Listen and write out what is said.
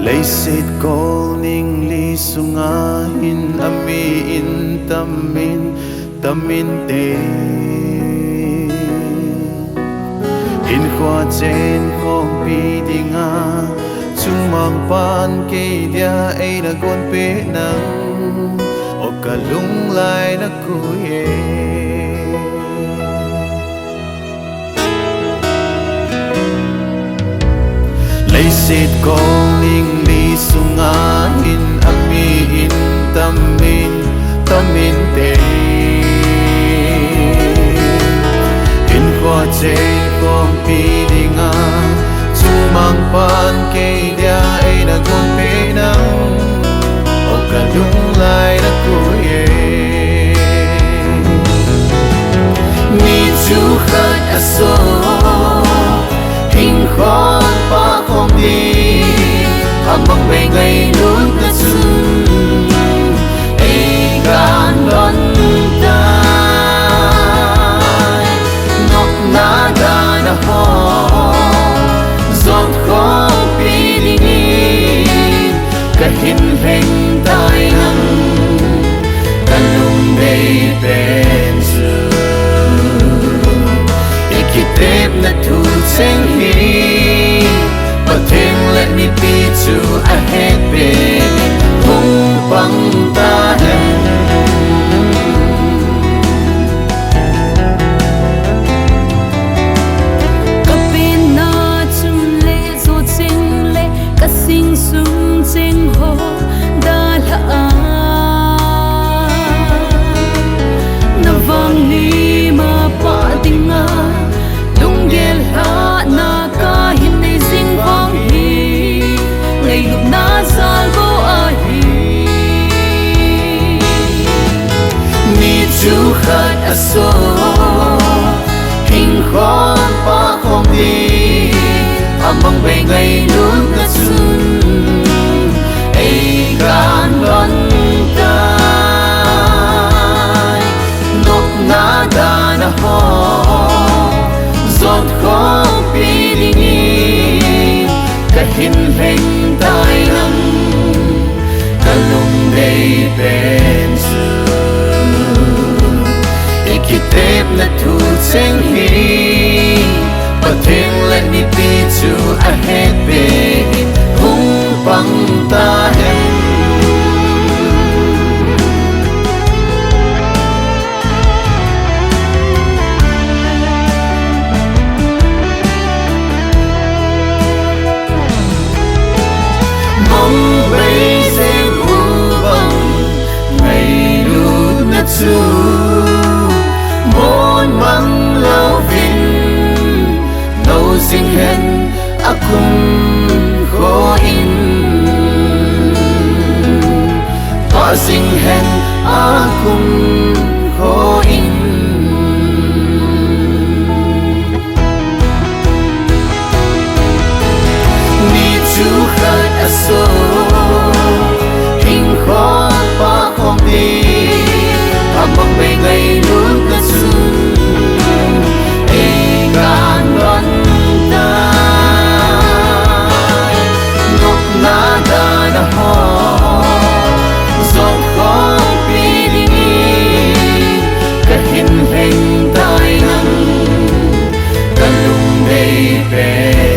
Leisit kol ning li sungahin amiin tamin te in khoa chen khom pi dinga chung mang pan ke dia ai na gon pe nang o ka lung lai na ku ye Leisit kol ning li sungahin amiin tamin te in khoa chen khom pi dinga chung mang pan ke dia ai na gon pe nang o ka lung lai na ku ye ni chu khat aso hình khói pa không đi amang bay ngay luôn ta sun ai gan đón tay ngọc na da na ho giọt khó pi đi cả hình hình tai nắng cả lung đầy bên Ikitip na tuseng hi But then let me be to a head big Kung bang tahan Kapin na chum le zo ching le Kasing sung ching ho da la Na vang ni ma pa dinga Gel ha na ka hin nei zing vong hi Ngày lúc na zal go a hi Ni chu khat aso Hình khói pa không đi Amang bay ngay luôn ta sun Ai gan đón tay Ngọc na da na ho giọt khó pi đi cả hình hình tai nắng cả lung đầy bên Ikitip na tu cheng hi But then let me be to a head big Kung bang tahan Su môn mang lâu vinh nâu sinh hen akum khó in ta sinh hen akum khó in ni chu khat aso hình khó pa không đi amang bay ngay luôn ta sun ai gan đón tay ngọc na da na ho giọt khó pi đi cả hình hình tai nắng cả lung đầy bên